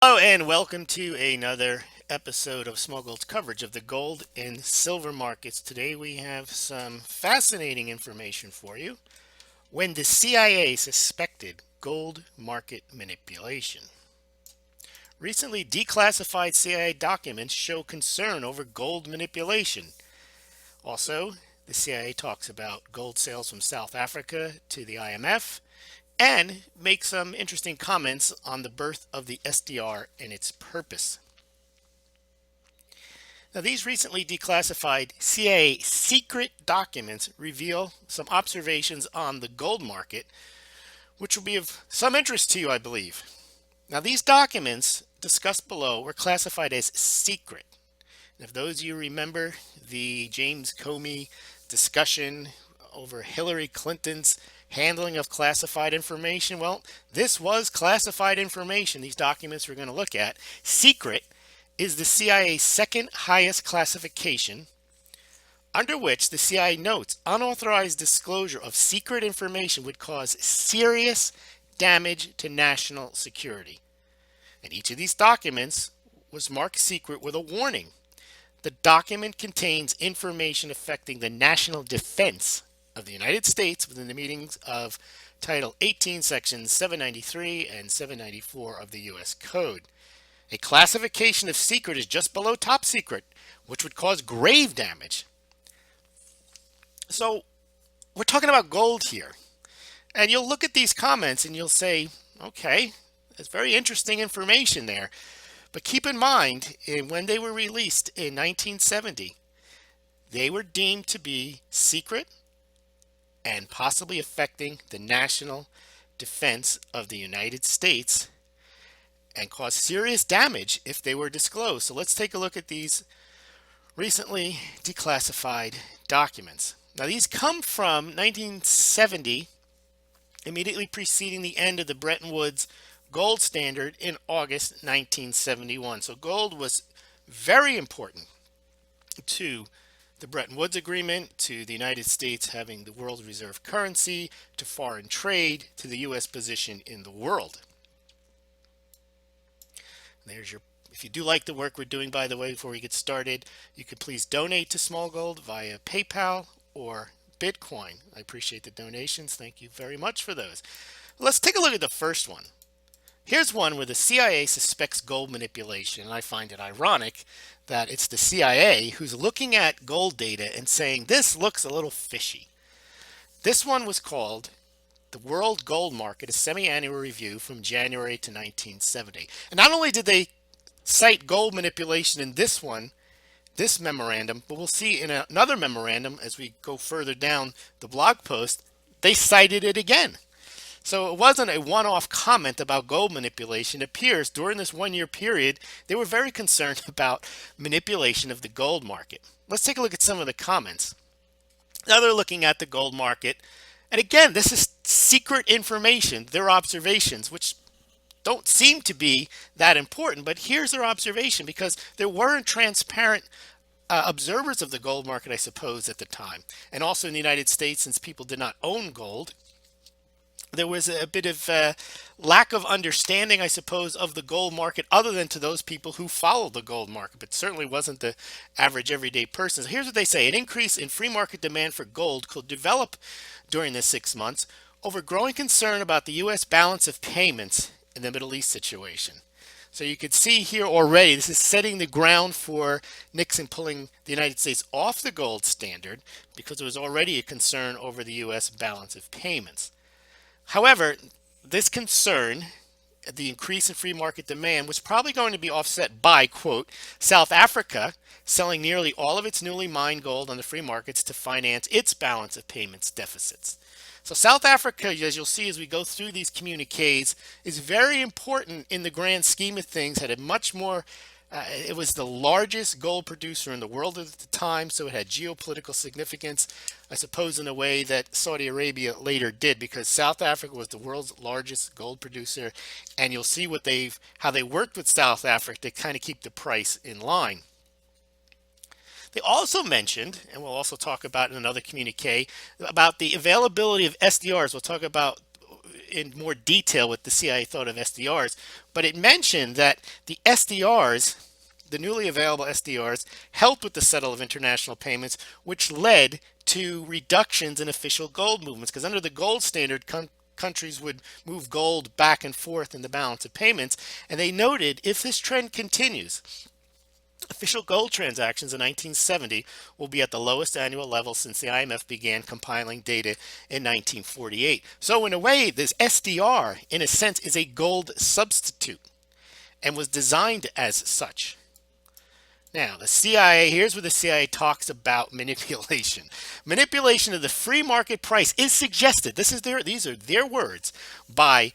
Hello and welcome to another episode of Smaulgld's coverage of the gold and silver markets. Today we have some fascinating information for you. When the CIA suspected gold market manipulation. Recently declassified CIA documents show concern over gold manipulation. Also, the CIA talks about gold sales from South Africa to the IMF and make some interesting comments on the birth of the SDR and its purpose. Now, these recently declassified CIA secret documents reveal some observations on the gold market, which will be of some interest to you, I believe. Now, these documents discussed below were classified as secret. And if those of you remember the James Comey discussion over Hillary Clinton's handling of classified information, well, this was classified information. These documents we're going to look at. Secret is the CIA's second highest classification, under which the CIA notes unauthorized disclosure of secret information would cause serious damage to national security. And each of these documents was marked secret with a warning. The document contains information affecting the national defense of the United States within the meanings of Title 18, Sections 793 and 794 of the U.S. Code. A classification of secret is just below top secret, which would cause grave damage. So we're talking about gold here. And you'll look at these comments and you'll say, okay, that's very interesting information there. But keep in mind, when they were released in 1970, they were deemed to be secret and possibly affecting the national defense of the United States and cause serious damage if they were disclosed. So let's take a look at these recently declassified documents. Now, these come from 1970, immediately preceding the end of the Bretton Woods gold standard in August 1971. So gold was very important to the Bretton Woods Agreement, to the United States having the world reserve currency, to foreign trade, to the U.S. position in the world. There's your, if you do like the work we're doing, by the way, before we get started, you could please donate to Smaulgld via PayPal or Bitcoin. I appreciate the donations. Thank you very much for those. Let's take a look at the first one. Here's one where the CIA suspects gold manipulation, and I find it ironic that it's the CIA who's looking at gold data and saying this looks a little fishy. This one was called the World Gold Market, a semi-annual review from January to 1970. And not only did they cite gold manipulation in this one, this memorandum, but we'll see in another memorandum as we go further down the blog post, they cited it again. So it wasn't a one-off comment about gold manipulation. It appears during this one-year period, they were very concerned about manipulation of the gold market. Let's take a look at some of the comments. Now they're looking at the gold market. And again, this is secret information, their observations, which don't seem to be that important. But here's their observation, because there weren't transparent observers of the gold market, I suppose, at the time. And also in the United States, since people did not own gold, there was a bit of lack of understanding, I suppose, of the gold market other than to those people who followed the gold market, but certainly wasn't the average everyday person. So here's what they say. An increase in free market demand for gold could develop during the 6 months over growing concern about the U.S. balance of payments in the Middle East situation. So you could see here already, this is setting the ground for Nixon pulling the United States off the gold standard because there was already a concern over the U.S. balance of payments. However, this concern, the increase in free market demand, was probably going to be offset by, quote, South Africa selling nearly all of its newly mined gold on the free markets to finance its balance of payments deficits. So South Africa, as you'll see as we go through these communiques, is very important in the grand scheme of things, had a much more it was the largest gold producer in the world at the time, so it had geopolitical significance, I suppose, in a way that Saudi Arabia later did, because South Africa was the world's largest gold producer, and you'll see how they worked with South Africa to kind of keep the price in line. They also mentioned, and we'll also talk about in another communique, about the availability of SDRs. We'll talk about in more detail what the CIA thought of SDRs, but it mentioned that the SDRs, the newly available SDRs, helped with the settle of international payments, which led to reductions in official gold movements. Because under the gold standard, countries would move gold back and forth in the balance of payments. And they noted if this trend continues, official gold transactions in 1970 will be at the lowest annual level since the IMF began compiling data in 1948. So in a way, this SDR, in a sense, is a gold substitute and was designed as such. Now, the CIA, here's where the CIA talks about manipulation. Manipulation of the free market price is suggested, these are their words, by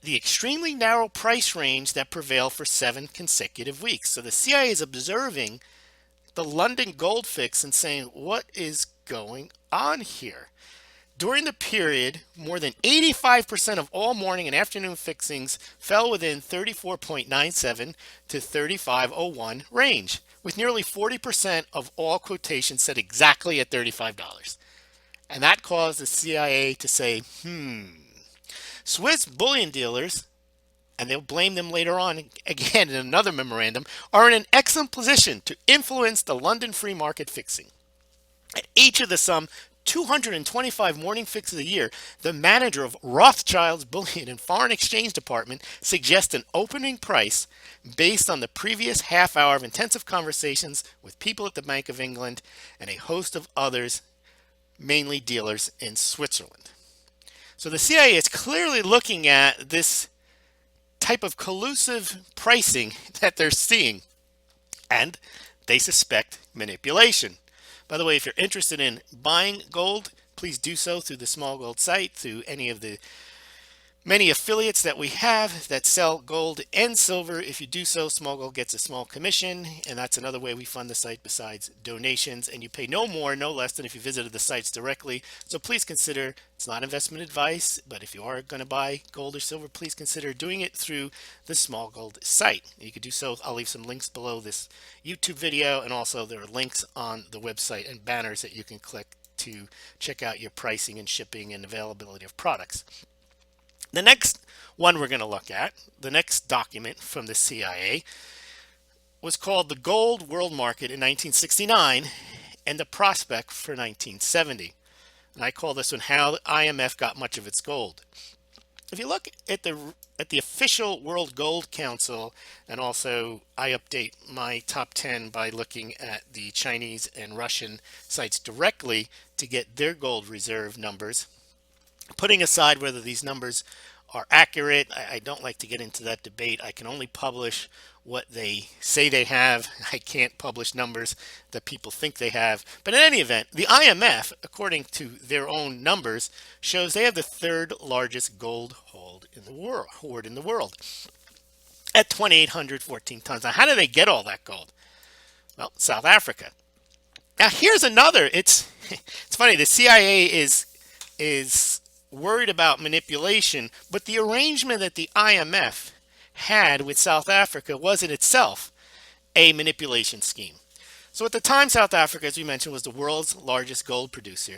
the extremely narrow price range that prevailed for 7 consecutive weeks. So the CIA is observing the London gold fix and saying, what is going on here? During the period, more than 85% of all morning and afternoon fixings fell within 34.97 to 35.01 range, with nearly 40% of all quotations set exactly at $35. And that caused the CIA to say, Swiss bullion dealers, and they'll blame them later on, again in another memorandum, are in an excellent position to influence the London free market fixing. At each of the some 225 morning fixes a year, the manager of Rothschild's Bullion and Foreign Exchange Department suggests an opening price based on the previous half hour of intensive conversations with people at the Bank of England and a host of others, mainly dealers in Switzerland. So the CIA is clearly looking at this type of collusive pricing that they're seeing, and they suspect manipulation. By the way, if you're interested in buying gold, please do so through the Smaulgld site, through any of the many affiliates that we have that sell gold and silver. If you do so, Smaulgld gets a small commission, and that's another way we fund the site besides donations. And you pay no more, no less than if you visited the sites directly. So please consider, it's not investment advice, but if you are going to buy gold or silver, please consider doing it through the Smaulgld site. You could do so. I'll leave some links below this YouTube video, and also there are links on the website and banners that you can click to check out your pricing and shipping and availability of products. The next one we're going to look at, the next document from the CIA, was called the Gold World Market in 1969 and the Prospect for 1970. And I call this one How the IMF Got Much of Its Gold. If you look at the official World Gold Council, and also I update my top 10 by looking at the Chinese and Russian sites directly to get their gold reserve numbers, putting aside whether these numbers are accurate, I don't like to get into that debate. I can only publish what they say they have. I can't publish numbers that people think they have. But in any event, the IMF, according to their own numbers, shows they have the 3rd largest gold hoard in the world at 2,814 tons. Now, how do they get all that gold? Well, South Africa. Now, here's another. It's funny. The CIA is worried about manipulation, but the arrangement that the IMF had with South Africa was in itself a manipulation scheme. So at the time, South Africa, as we mentioned, was the world's largest gold producer.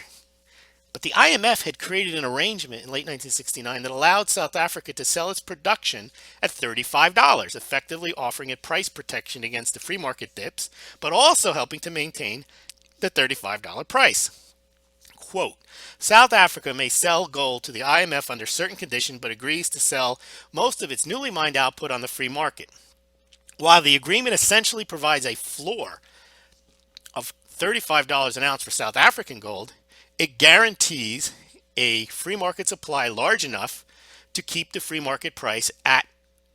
But the IMF had created an arrangement in late 1969 that allowed South Africa to sell its production at $35, effectively offering it price protection against the free market dips, but also helping to maintain the $35 price. Quote, South Africa may sell gold to the IMF under certain conditions, but agrees to sell most of its newly mined output on the free market. While the agreement essentially provides a floor of $35 an ounce for South African gold, it guarantees a free market supply large enough to keep the free market price at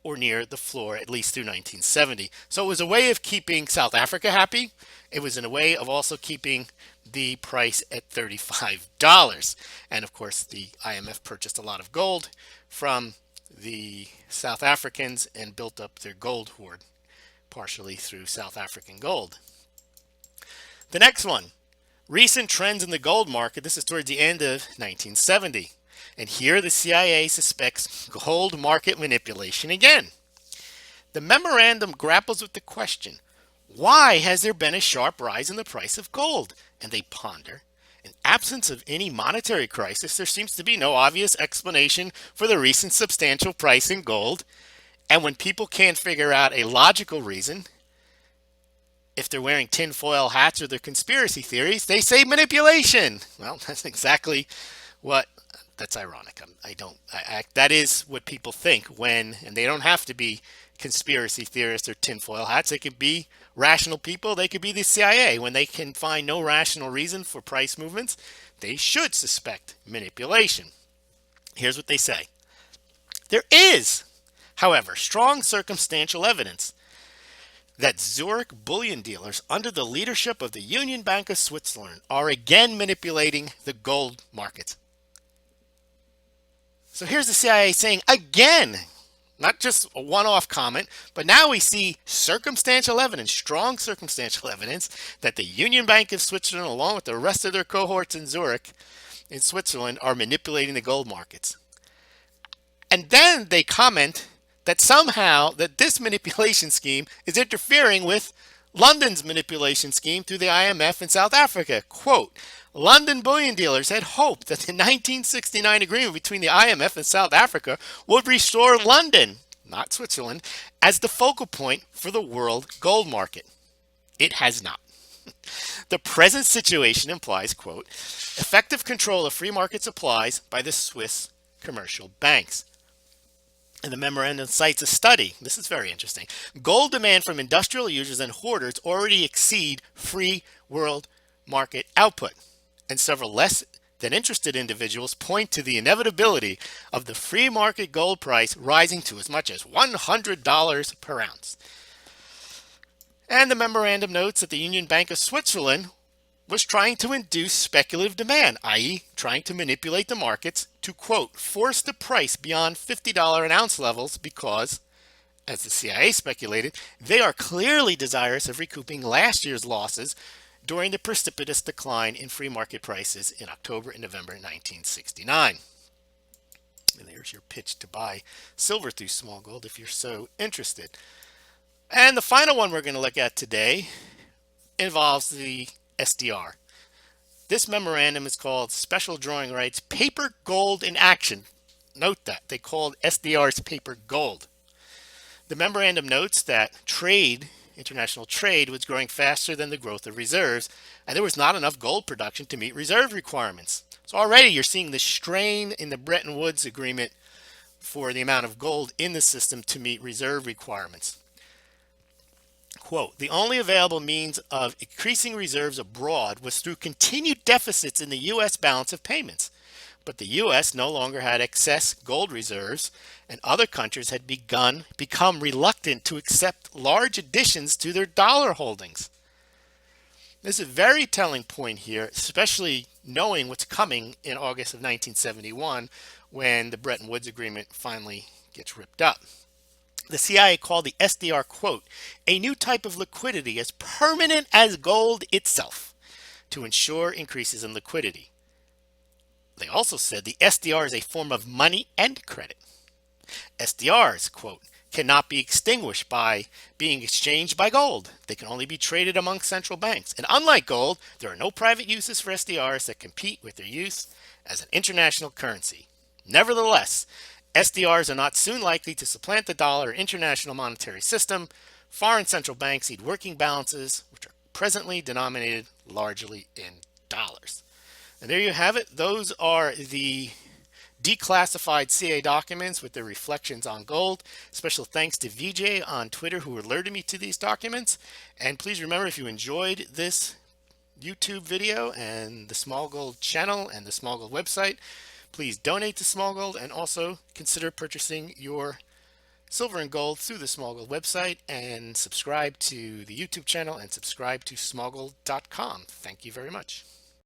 or near the floor at least through 1970. So it was a way of keeping South Africa happy. It was in a way of also keeping the price at $35. And of course, the IMF purchased a lot of gold from the South Africans and built up their gold hoard, partially through South African gold. The next one, recent trends in the gold market. This is towards the end of 1970. And here the CIA suspects gold market manipulation again. The memorandum grapples with the question, why has there been a sharp rise in the price of gold? And they ponder, In absence of any monetary crisis, there seems to be no obvious explanation for the recent substantial price in gold. And when people can't figure out a logical reason, if they're wearing tinfoil hats or their conspiracy theories, they say manipulation. Well, that's exactly what. That's ironic. That is what people think when, and they don't have to be conspiracy theorists or tinfoil hats. They could be rational people. They could be the CIA. When they can find no rational reason for price movements, they should suspect manipulation. Here's what they say. There is, however, strong circumstantial evidence that Zurich bullion dealers under the leadership of the Union Bank of Switzerland are again manipulating the gold market. So here's the CIA saying again, not just a one-off comment, but now we see circumstantial evidence, strong circumstantial evidence that the Union Bank of Switzerland, along with the rest of their cohorts in Zurich, in Switzerland, are manipulating the gold markets. And then they comment that somehow that this manipulation scheme is interfering with London's manipulation scheme through the IMF in South Africa. Quote, London bullion dealers had hoped that the 1969 agreement between the IMF and South Africa would restore London, not Switzerland, as the focal point for the world gold market. It has not. The present situation implies, quote, effective control of free market supplies by the Swiss commercial banks. And the memorandum cites a study. This is very interesting. Gold demand from industrial users and hoarders already exceed free world market output. And several less than interested individuals point to the inevitability of the free market gold price rising to as much as $100 per ounce. And the memorandum notes that the Union Bank of Switzerland was trying to induce speculative demand, i.e. trying to manipulate the markets to, quote, force the price beyond $50 an ounce levels because, as the CIA speculated, they are clearly desirous of recouping last year's losses during the precipitous decline in free market prices in October and November 1969. And there's your pitch to buy silver through Smaulgld if you're so interested. And the final one we're going to look at today involves the SDR. This memorandum is called Special Drawing Rights Paper Gold in Action. Note that they called SDRs paper gold. The memorandum notes that international trade was growing faster than the growth of reserves, and there was not enough gold production to meet reserve requirements. So already you're seeing the strain in the Bretton Woods agreement for the amount of gold in the system to meet reserve requirements. Quote, the only available means of increasing reserves abroad was through continued deficits in the U.S. balance of payments. But the U.S. no longer had excess gold reserves, and other countries had become reluctant to accept large additions to their dollar holdings. This is a very telling point here, especially knowing what's coming in August of 1971 when the Bretton Woods Agreement finally gets ripped up. The CIA called the SDR, quote, a new type of liquidity as permanent as gold itself to ensure increases in liquidity. They also said the SDR is a form of money and credit. SDRs, quote, cannot be extinguished by being exchanged by gold. They can only be traded among central banks. And unlike gold, there are no private uses for SDRs that compete with their use as an international currency. Nevertheless, SDRs are not soon likely to supplant the dollar or international monetary system. Foreign central banks need working balances, which are presently denominated largely in dollars. And there you have it. Those are the declassified CIA documents with their reflections on gold. Special thanks to VJ on Twitter who alerted me to these documents. And please remember, if you enjoyed this YouTube video and the Smaulgld channel and the Smaulgld website, please donate to Smaulgld and also consider purchasing your silver and gold through the Smaulgld website, and subscribe to the YouTube channel and subscribe to Smaulgld.com. Thank you very much.